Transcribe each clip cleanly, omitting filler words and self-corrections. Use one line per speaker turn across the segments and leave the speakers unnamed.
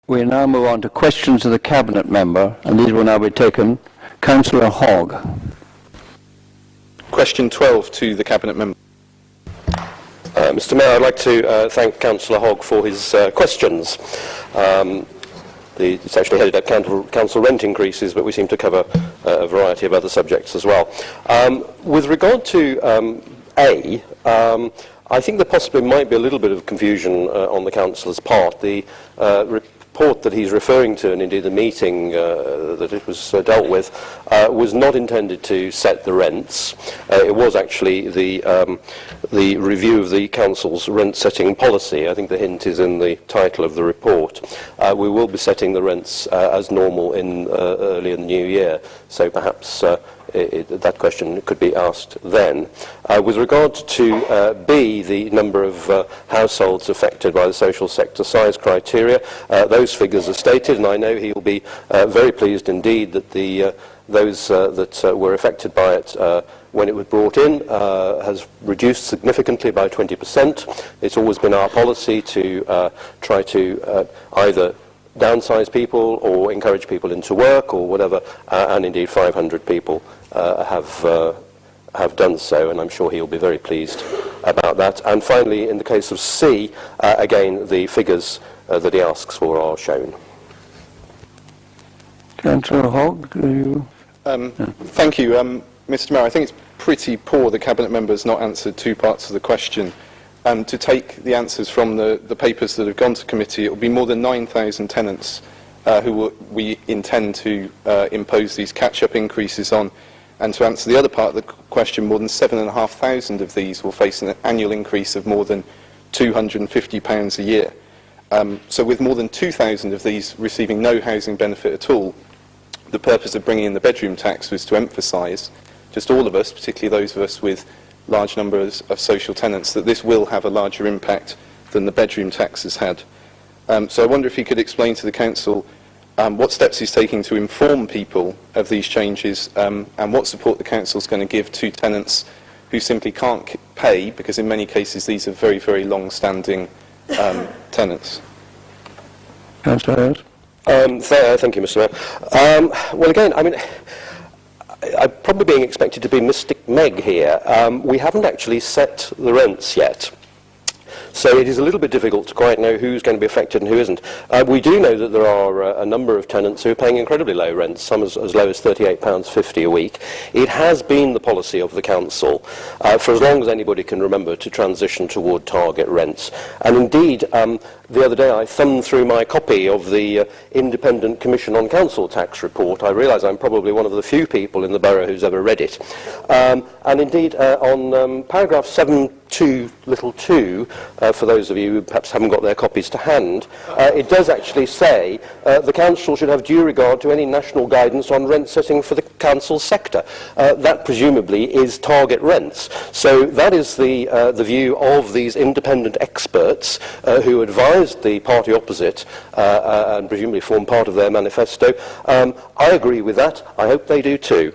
We now move on to questions to the Cabinet Member, and these will now be taken. Councillor Hogg.
Question 12 to the Cabinet Member.
Mr Mayor, I'd like to thank Councillor Hogg for his questions. It's actually headed up council rent increases, but we seem to cover a variety of other subjects as well. With regard to I think there possibly might be a little bit of confusion on the Councillor's part. The report that he's referring to, and indeed the meeting that it was dealt with, was not intended to set the rents. It was actually the review of the Council's rent-setting policy. I think the hint is in the title of the report. We will be setting the rents as normal early in the new year, so perhaps that question could be asked then. With regard to B, the number of households affected by the social sector size criteria, those figures are stated, and I know he will be very pleased indeed that those that were affected by it when it was brought in has reduced significantly by 20%. It's always been our policy to try to either downsize people or encourage people into work or whatever, and indeed 500 people have done so, and I'm sure he'll be very pleased about that. And finally, in the case of C, again, the figures that he asks for are shown.
Councillor Hogg, do you?
Thank you. Mr Mayor, I think it's pretty poor the Cabinet Member has not answered two parts of the question. To take the answers from the papers that have gone to committee, it will be more than 9,000 tenants we intend to impose these catch-up increases on. And to answer the other part of the question, more than 7,500 of these will face an annual increase of more than £250 a year. So with more than 2,000 of these receiving no housing benefit at all, the purpose of bringing in the bedroom tax was to emphasise, just all of us, particularly those of us with large numbers of social tenants, that this will have a larger impact than the bedroom tax has had. So I wonder if he could explain to the Council what steps he's taking to inform people of these changes, and what support the Council is going to give to tenants who simply can't pay, because in many cases these are very, very long-standing tenants.
Councillor Ayres.
Thank you, Mr Mayor. Well, again, I mean, I'm probably being expected to be Mystic Meg here. We haven't actually set the rents yet. So it is a little bit difficult to quite know who's going to be affected and who isn't. We do know that there are a number of tenants who are paying incredibly low rents, some as low as £38.50 a week. It has been the policy of the Council for as long as anybody can remember to transition toward target rents. And indeed, the other day I thumbed through my copy of the Independent Commission on Council Tax report. I realise I'm probably one of the few people in the borough who's ever read it. And indeed, on paragraph 7.2, for those of you who perhaps haven't got their copies to hand, it does actually say the Council should have due regard to any national guidance on rent setting for the Council sector. That presumably is target rents. So that is the view of these independent experts who advised the party opposite and presumably form part of their manifesto. I agree with that. I hope they do too.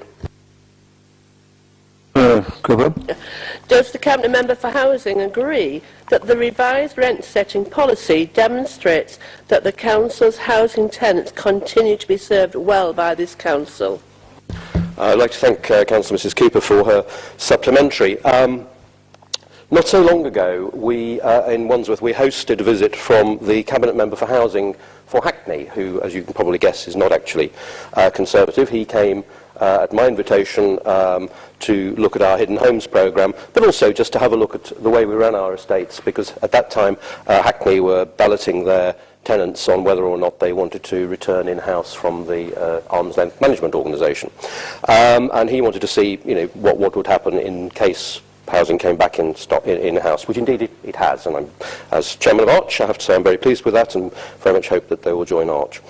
Does the Cabinet Member for Housing agree that the revised rent-setting policy demonstrates that the Council's housing tenants continue to be served well by this Council?
I'd like to thank Councillor Mrs Cooper for her supplementary. Not so long ago, in Wandsworth, we hosted a visit from the Cabinet Member for Housing for Hackney, who, as you can probably guess, is not actually Conservative. He came at my invitation to look at our Hidden Homes programme, but also just to have a look at the way we ran our estates, because at that time Hackney were balloting their tenants on whether or not they wanted to return in-house from the arm's length management organisation. And he wanted to see, what would happen in case housing came back in-house, which indeed it has. And as Chairman of Arch, I have to say I'm very pleased with that and very much hope that they will join Arch.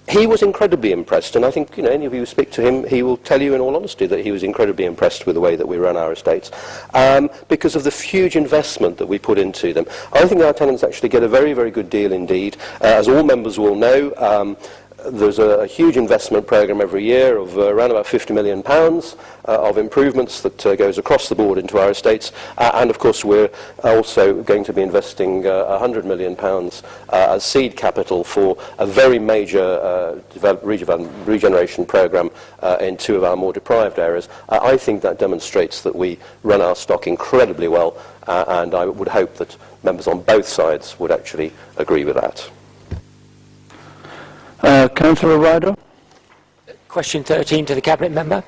He was incredibly impressed, and I think any of you who speak to him, he will tell you in all honesty that he was incredibly impressed with the way that we run our estates, because of the huge investment that we put into them. I think our tenants actually get a very, very good deal indeed. As all members will know, There's a huge investment programme every year of around about £50 million of improvements that goes across the board into our estates, and of course we're also going to be investing £100 million as seed capital for a very major regeneration programme in two of our more deprived areas. I think that demonstrates that we run our stock incredibly well, and I would hope that members on both sides would actually agree with that.
Councillor Ryder?
Question 13 to the Cabinet Member.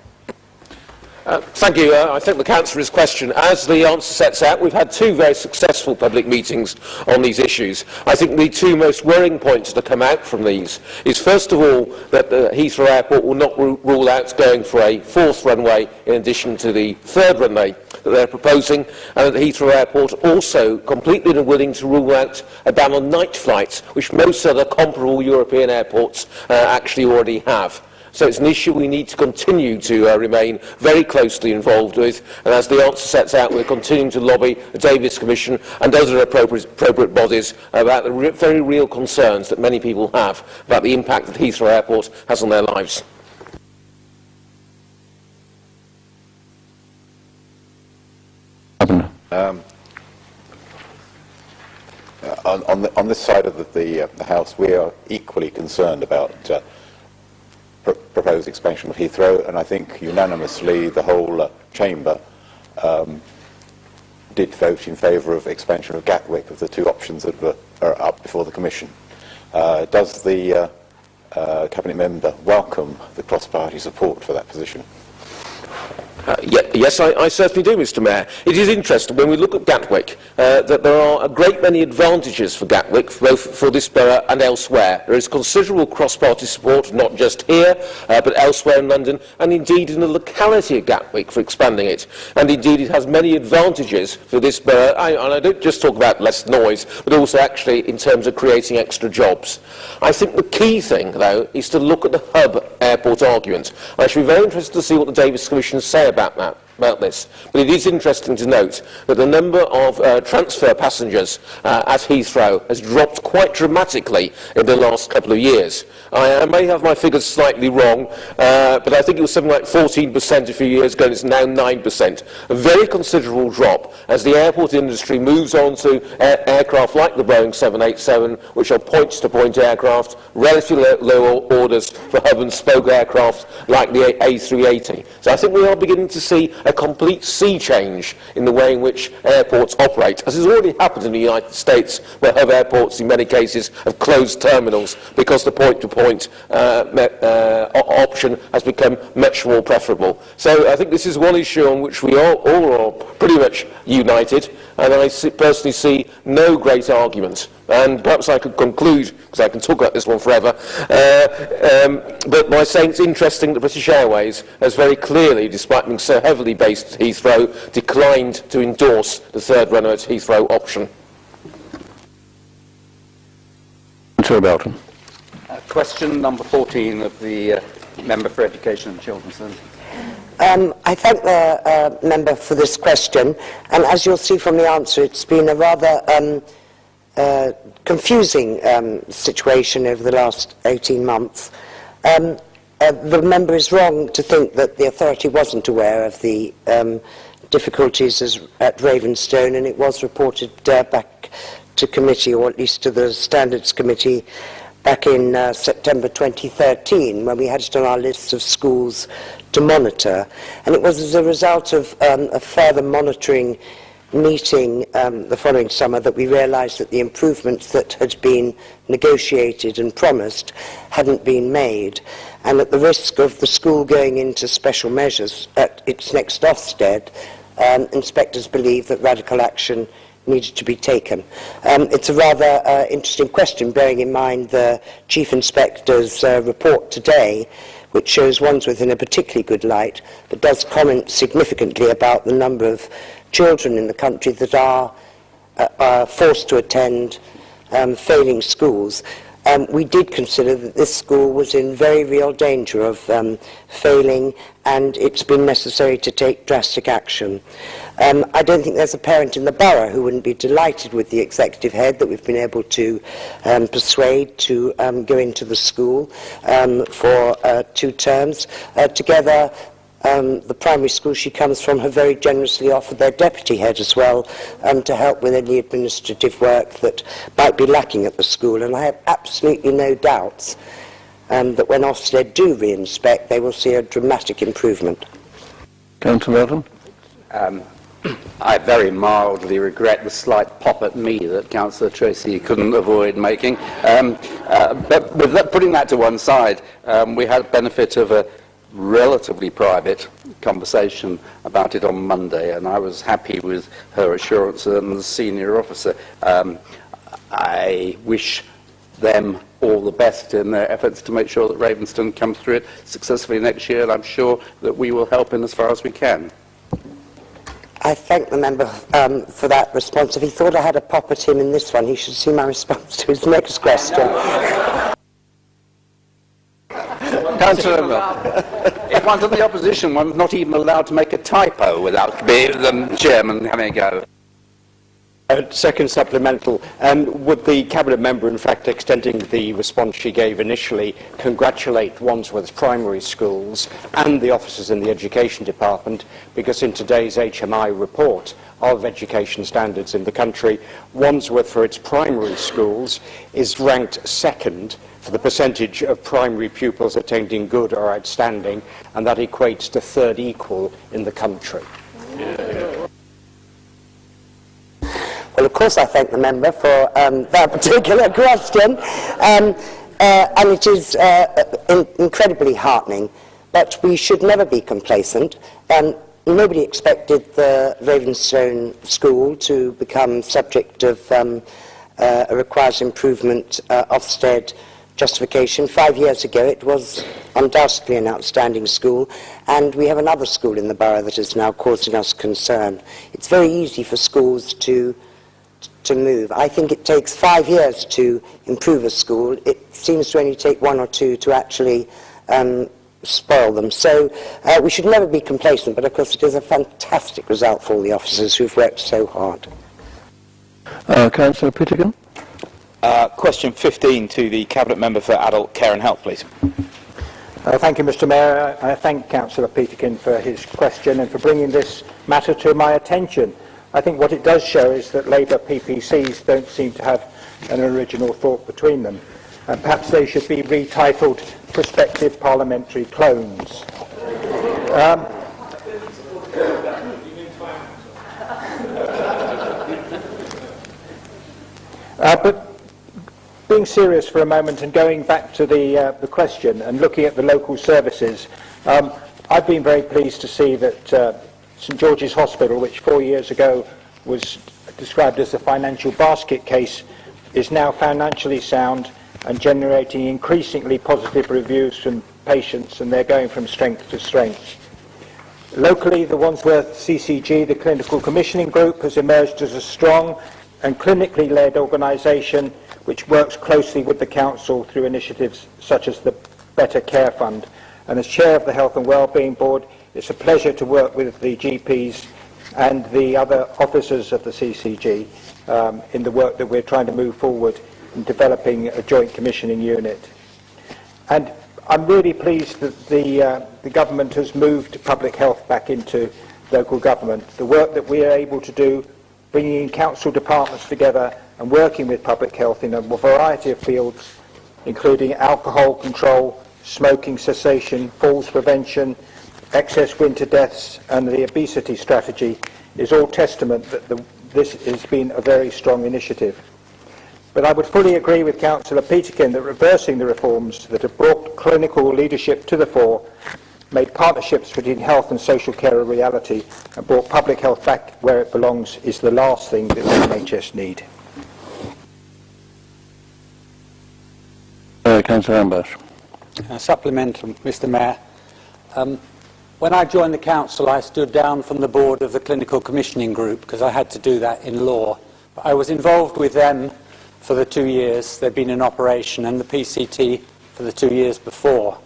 Thank you. I think the Councillor's question, as the answer sets out, we've had two very successful public meetings on these issues. I think the two most worrying points to come out from these is, first of all, that Heathrow Airport will not rule out going for a fourth runway in addition to the third runway that they're proposing, and that Heathrow Airport also completely unwilling to rule out a ban on night flights, which most other comparable European airports actually already have. So it's an issue we need to continue to remain very closely involved with, and as the answer sets out, we're continuing to lobby the Davies Commission and other appropriate bodies about the very real concerns that many people have about the impact that Heathrow Airport has on their lives.
On this side of the House, we are equally concerned about proposed expansion of Heathrow, and I think unanimously the whole chamber did vote in favour of expansion of Gatwick, of the two options that are up before the Commission. Does the Cabinet Member welcome the cross-party support for that position?
Yes, I certainly do, Mr Mayor. It is interesting when we look at Gatwick that there are a great many advantages for Gatwick, both for this borough and elsewhere. There is considerable cross-party support, not just here, but elsewhere in London, and indeed in the locality of Gatwick for expanding it. And indeed it has many advantages for this borough, and I don't just talk about less noise, but also actually in terms of creating extra jobs. I think the key thing, though, is to look at the hub airport argument. I should be very interested to see what the Davies Commission say about this. But it is interesting to note that the number of transfer passengers at Heathrow has dropped quite dramatically in the last couple of years. I may have my figures slightly wrong, but I think it was something like 14% a few years ago, and it's now 9%. A very considerable drop as the airport industry moves on to aircraft like the Boeing 787, which are point-to-point aircraft, relatively low orders for hub-and-spoke aircraft like the A380. So I think we are beginning to see a complete sea change in the way in which airports operate, as has already happened in the United States, where hub airports in many cases have closed terminals because the point-to-point option has become much more preferable. So I think this is one issue on which we all are pretty much united, and I personally see no great argument. And perhaps I could conclude, because I can talk about this one forever, but by saying it's interesting that British Airways has very clearly, despite being so heavily based at Heathrow, declined to endorse the third runner at Heathrow option.
Councillor Belton.
Question number 14 of the Member for Education and Children's Services.
I thank the member for this question, and as you'll see from the answer, it's been a rather confusing situation over the last 18 months. The member is wrong to think that the authority wasn't aware of the difficulties at Ravenstone, and it was reported back to committee, or at least to the Standards Committee, back in September 2013, when we had it on our list of schools to monitor. And it was as a result of a further monitoring meeting the following summer that we realised that the improvements that had been negotiated and promised hadn't been made, and at the risk of the school going into special measures at its next Ofsted, inspectors believed that radical action needed to be taken. It's a rather interesting question, bearing in mind the Chief Inspector's report today, which shows Wandsworth in a particularly good light, but does comment significantly about the number of children in the country that are forced to attend failing schools. we did consider that this school was in very real danger of failing, and it's been necessary to take drastic action. I don't think there's a parent in the borough who wouldn't be delighted with the executive head that we've been able to persuade to go into the school for 2 terms. Together, the primary school she comes from have very generously offered their deputy head as well to help with any administrative work that might be lacking at the school. And I have absolutely no doubts that when Ofsted do re-inspect, they will see a dramatic improvement.
Councillor Elton.
I very mildly regret the slight pop at me that Councillor Tracy couldn't avoid making. But with that, putting that to one side, we had the benefit of a relatively private conversation about it on Monday, and I was happy with her assurance and the senior officer. I wish them all the best in their efforts to make sure that Ravenston comes through it successfully next year, and I'm sure that we will help in as far as we can.
I thank the member for that response. If he thought I had a pop at him in this one, he should see my response to his next question.
If one's in the opposition, one's not even allowed to make a typo without the chairman having a go.
Second supplemental. Would the Cabinet member, in fact, extending the response she gave initially, congratulate Wandsworth's primary schools and the officers in the Education Department, because in today's HMI report of education standards in the country, Wandsworth, for its primary schools, is ranked second for the percentage of primary pupils attaining good or outstanding, and that equates to third equal in the country.
Well, of course, I thank the member for that particular question, and it is incredibly heartening, but we should never be complacent. Nobody expected the Ravenston School to become subject of a requires improvement Ofsted justification. 5 years ago, it was undoubtedly an outstanding school, and we have another school in the borough that is now causing us concern. It's very easy for schools to move. I think it takes 5 years to improve a school. It seems to only take 1 or 2 to actually spoil them. So we should never be complacent, but of course it is a fantastic result for all the officers who've worked so hard.
Councillor Pittigan.
Question 15 to the Cabinet Member for Adult Care and Health, please.
Thank you, Mr Mayor. I thank Councillor Peterkin for his question and for bringing this matter to my attention. I think what it does show is that Labour PPCs don't seem to have an original thought between them. And perhaps they should be retitled Prospective Parliamentary Clones. But being serious for a moment and going back to the question and looking at the local services, I've been very pleased to see that St George's Hospital, which 4 years ago was described as a financial basket case, is now financially sound and generating increasingly positive reviews from patients, and they're going from strength to strength. Locally, the Wandsworth CCG, the Clinical Commissioning Group, has emerged as a strong and clinically led organisation which works closely with the Council through initiatives such as the Better Care Fund. And as Chair of the Health and Wellbeing Board, it's a pleasure to work with the GPs and the other officers of the CCG in the work that we're trying to move forward in developing a joint commissioning unit. And I'm really pleased that the government has moved public health back into local government. The work that we are able to do, bringing council departments together and working with public health in a variety of fields, including alcohol control, smoking cessation, falls prevention, excess winter deaths and the obesity strategy, is all testament that this has been a very strong initiative. But I would fully agree with Councillor Peterkin that reversing the reforms that have brought clinical leadership to the fore, made partnerships between health and social care a reality, and brought public health back where it belongs is the last thing that the NHS need.
Councillor Ambush.
Supplemental, Mr Mayor. When I joined the council, I stood down from the board of the Clinical Commissioning Group because I had to do that in law. But I was involved with them for the 2 years they've been in operation and the PCT for the 2 years before.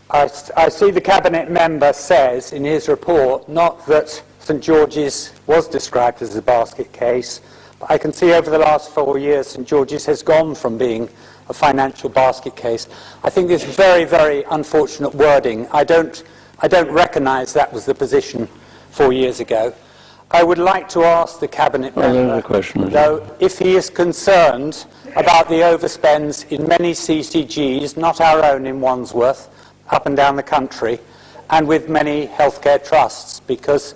I see the Cabinet member says in his report not that St George's was described as a basket case, but I can see over the last 4 years St George's has gone from being a financial basket case. I think this very, very unfortunate wording. I don't recognise that was the position 4 years ago. I would like to ask the Cabinet member, though, if he is concerned about the overspends in many CCGs, not our own in Wandsworth, up and down the country, and with many healthcare trusts, because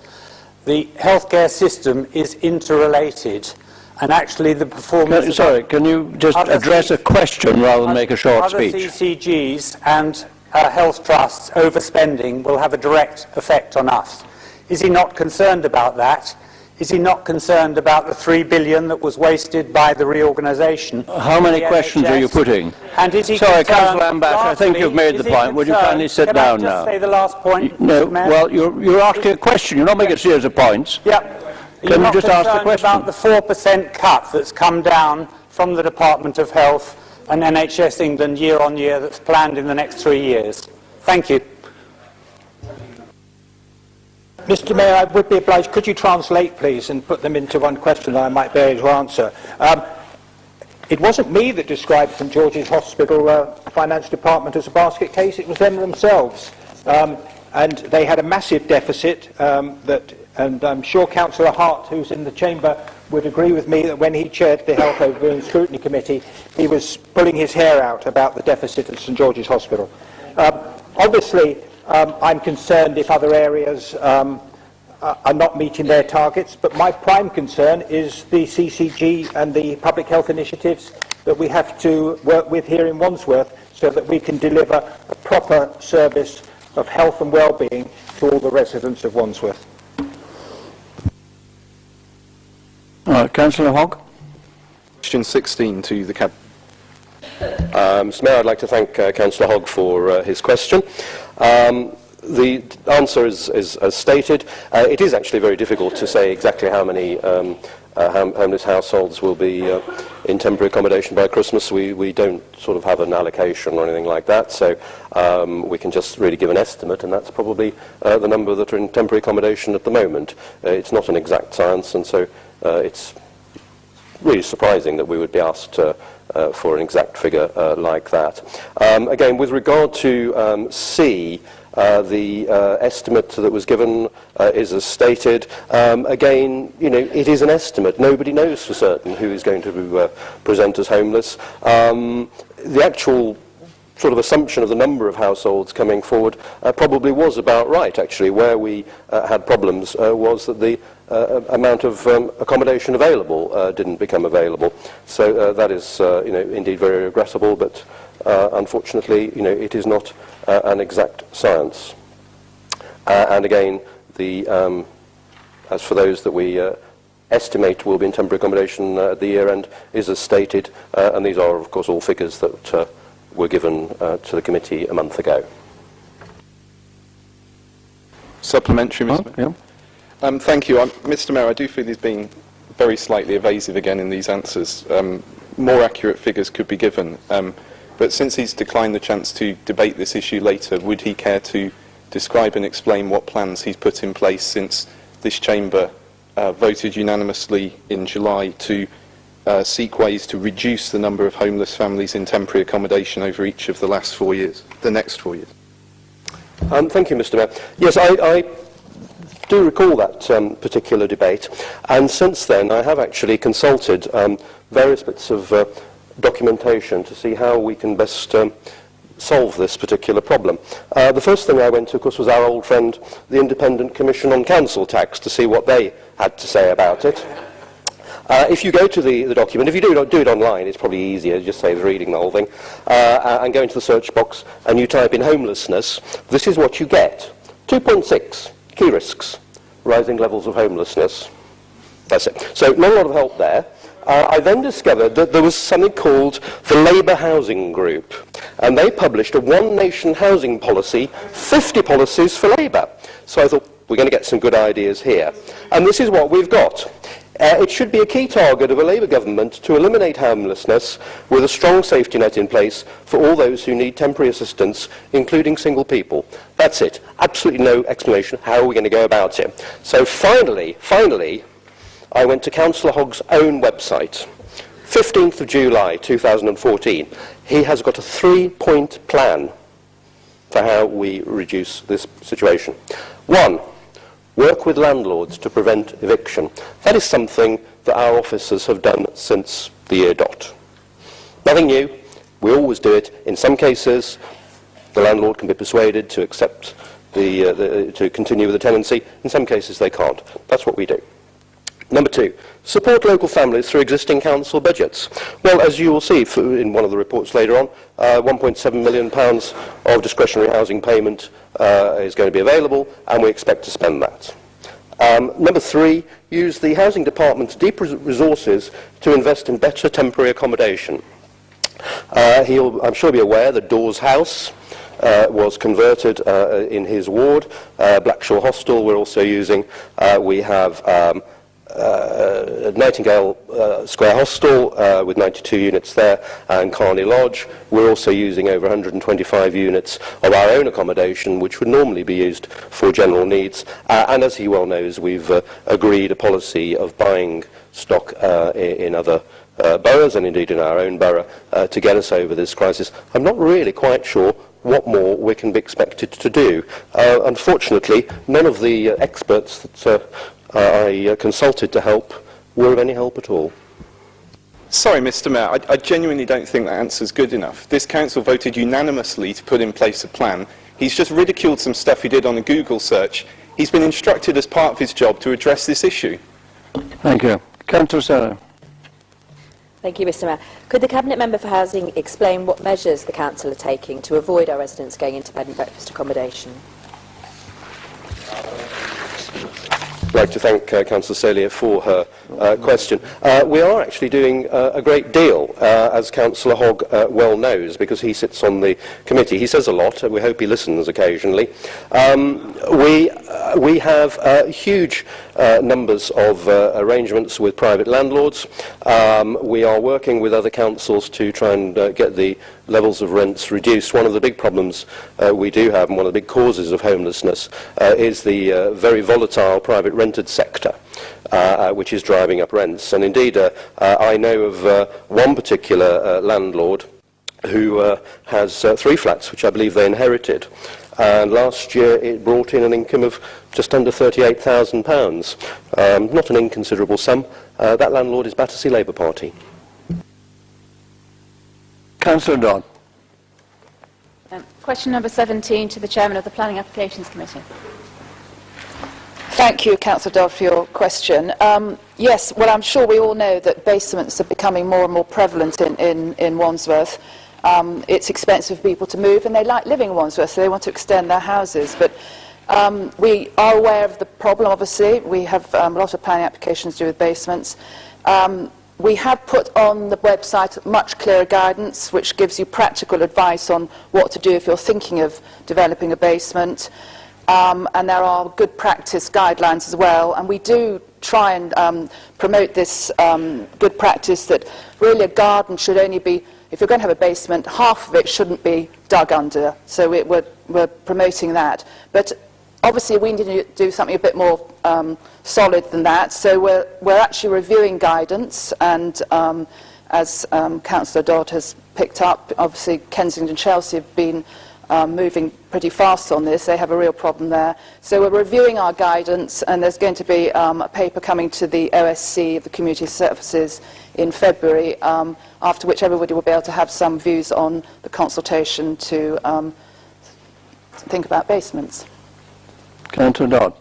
the healthcare system is interrelated, and actually the performance...
Can you just address a question rather than make a short speech?
Other CCGs and health trusts overspending will have a direct effect on us. Is he not concerned about that? Is he not concerned about the $3 billion that was wasted by the reorganisation?
How many questions are you putting?
And is he
Sorry,
concerned...
Councillor Ambassador, I think you've made the point. Would you kindly sit down now?
Can I just say the last point,
No,
Mr. Mayor?
well, you're asking a question. You're not making a series of points.
Yeah.
Can you just ask the question?
About the 4% cut that's come down from the Department of Health and NHS England year on year that's planned in the next 3 years? Thank you.
Mr. Mayor, I would be obliged. Could you translate, please, and put them into one question that I might be able to answer? It wasn't me that described St George's Hospital Finance Department as a basket case. It was them themselves. And they had a massive deficit and I'm sure Councillor Hart, who's in the chamber, would agree with me that when he chaired the Health Overview and Scrutiny Committee, he was pulling his hair out about the deficit at St George's Hospital. Obviously, I'm concerned if other areas are not meeting their targets, but my prime concern is the CCG and the public health initiatives that we have to work with here in Wandsworth so that we can deliver a proper service of health and well-being to all the residents of Wandsworth.
Councillor Hogg.
Question 16 to the Cabinet.
Mr. Mayor, I'd like to thank Councillor Hogg for his question. The answer is as stated. It is actually very difficult to say exactly how many homeless households will be in temporary accommodation by Christmas. We don't sort of have an allocation or anything like that, so we can just really give an estimate, and that's probably the number that are in temporary accommodation at the moment. It's not an exact science, and so it's really surprising that we would be asked for an exact figure like that. Again, with regard to C, the estimate that was given is as stated. Again, you know, it is an estimate. Nobody knows for certain who is going to present as homeless. The actual sort of assumption of the number of households coming forward probably was about right, actually. Where we had problems was that the amount of accommodation available didn't become available. So that is, you know, indeed very regrettable, but unfortunately, you know, it is not an exact science. And again, the as for those that we estimate will be in temporary accommodation at the year end is as stated, and these are, of course, all figures that were given to the committee a month ago.
Supplementary, Mr. Mayor. Thank you. Mr. Mayor, I do feel he's been very slightly evasive again in these answers. More accurate figures could be given. But since he's declined the chance to debate this issue later, would he care to describe and explain what plans he's put in place since this chamber voted unanimously in July to seek ways to reduce the number of homeless families in temporary accommodation over each of the last 4 years, the next 4 years?
Thank you, Mr. Mayor. Yes, I do recall that particular debate, and since then I have actually consulted various bits of documentation to see how we can best solve this particular problem. The first thing I went to, of course, was our old friend, the Independent Commission on Council Tax, to see what they had to say about it. If you go to the document, if you do it online, it's probably easier, just saves reading the whole thing, and go into the search box and you type in homelessness, this is what you get. 2.6 key risks, rising levels of homelessness. That's it. So not a lot of help there. I then discovered that there was something called the Labour Housing Group, and they published a One Nation housing policy, 50 policies for Labour. So I thought, we're going to get some good ideas here. And this is what we've got. It should be a key target of a Labour government to eliminate homelessness with a strong safety net in place for all those who need temporary assistance, including single people. That's it. Absolutely no explanation. How are we going to go about it? So finally, I went to Councillor Hogg's own website. 15th of July 2014. He has got a 3-point plan for how we reduce this situation. 1. Work with landlords to prevent eviction. That is something that our officers have done since the year dot. Nothing new. We always do it. In some cases, the landlord can be persuaded to accept to continue with the tenancy. In some cases, they can't. That's what we do. Number 2, support local families through existing council budgets. Well, as you will see in one of the reports later on, £1.7 million of discretionary housing payment is going to be available, and we expect to spend that. Number 3, use the Housing Department's deep resources to invest in better temporary accommodation. I'm sure he'll be aware that Dawes House was converted in his ward. Blackshaw Hostel we're also using. We have Nightingale Square Hostel with 92 units there, and Carney Lodge. We're also using over 125 units of our own accommodation, which would normally be used for general needs. And as he well knows, we've agreed a policy of buying stock in other boroughs, and indeed in our own borough, to get us over this crisis. I'm not really quite sure what more we can be expected to do. Unfortunately, none of the experts that I consulted to help were of any help at all.
Sorry, Mr. Mayor, I genuinely don't think that answer's good enough. This council voted unanimously to put in place a plan. He's just ridiculed some stuff he did on a Google search. He's been instructed as part of his job to address this issue.
Thank you. Councillor Sarah.
Thank you, Mr. Mayor. Could the Cabinet Member for Housing explain what measures the Council are taking to avoid our residents going into bed and breakfast accommodation?
I'd like to thank Councillor Salier for her question. We are actually doing a great deal, as Councillor Hogg well knows, because he sits on the committee. He says a lot, and we hope he listens occasionally. We have huge numbers of arrangements with private landlords. We are working with other councils to try and get the levels of rents reduced. One of the big problems we do have, and one of the big causes of homelessness, is the very volatile private rented sector, which is driving up rents. And indeed, I know of one particular landlord who has 3 flats, which I believe they inherited. And last year it brought in an income of just under £38,000. Not an inconsiderable sum. That landlord is Battersea Labour Party.
Councillor Dodd.
Question number 17 to the Chairman of the Planning Applications Committee.
Thank you, Councillor Dodd, for your question. Yes, well, I'm sure we all know that basements are becoming more and more prevalent in Wandsworth. It's expensive for people to move, and they like living in Wandsworth, so they want to extend their houses. But we are aware of the problem, obviously. We have a lot of planning applications to do with basements. We have put on the website much clearer guidance, which gives you practical advice on what to do if you're thinking of developing a basement. And there are good practice guidelines as well. And we do try and promote this good practice that really a garden should only be, if you're going to have a basement, half of it shouldn't be dug under. So we're promoting that. But obviously we need to do something a bit more solid than that. So we're actually reviewing guidance, and as Councillor Dodd has picked up, obviously Kensington and Chelsea have been moving pretty fast on this. They have a real problem there. So we're reviewing our guidance, and there's going to be a paper coming to the OSC, the Community Services, in February, after which everybody will be able to have some views on the consultation to think about basements.
Councillor Dodd.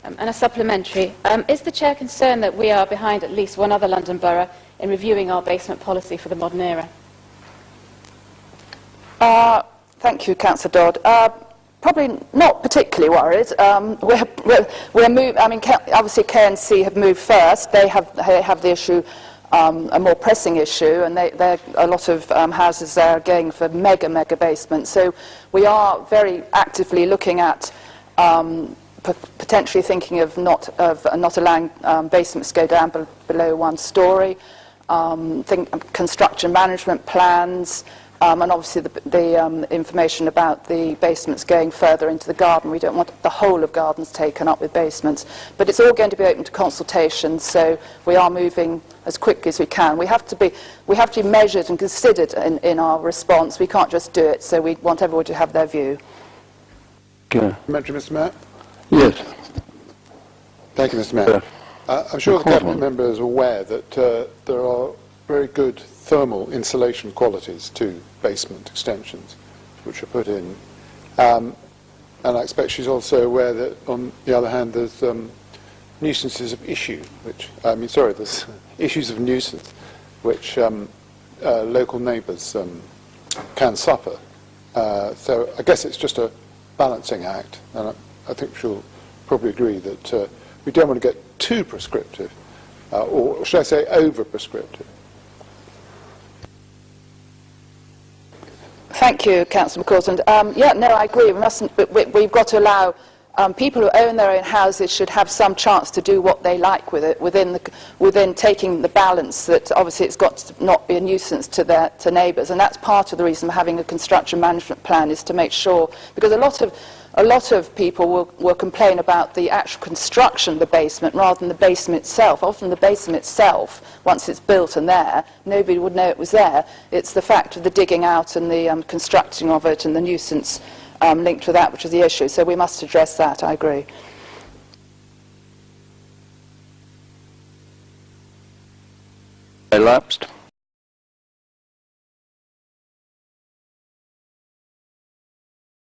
And a supplementary. Is the Chair concerned that we are behind at least one other London borough in reviewing our basement policy for the modern era?
Thank you, Councillor Dodd. Probably not particularly worried. We're moving. I mean, obviously KNC have moved first. They have the issue, a more pressing issue, and a lot of houses there are going for mega basements. So we are very actively looking at potentially thinking of not allowing basements to go down below 1 storey, construction management plans, and obviously the information about the basements going further into the garden. We don't want the whole of gardens taken up with basements. But it's all going to be open to consultation, so we are moving as quickly as we can. We have to be measured and considered in our response. We can't just do it, so we want everyone to have their view.
Okay.
Mr. Mayor?
Yes.
Thank you, Mr. Mayor. I'm sure the Cabinet member is aware that there are very good thermal insulation qualities to basement extensions which are put in. And I expect she's also aware that, on the other hand, there's nuisances of issue, there's issues of nuisance which local neighbours can suffer. So I guess it's just a balancing act, and I think she'll probably agree that we don't want to get too prescriptive, or should I say over-prescriptive.
Thank you, Councillor McCausland. I agree. We've got to allow people who own their own houses should have some chance to do what they like with it, within taking the balance that obviously it's got to not be a nuisance to neighbours, and that's part of the reason for having a construction management plan, is to make sure, because a lot of people will complain about the actual construction of the basement rather than the basement itself. Often the basement itself, once it's built and there, nobody would know it was there. It's the fact of the digging out and the constructing of it and the nuisance linked to that which is the issue. So we must address that, I agree.
Elapsed.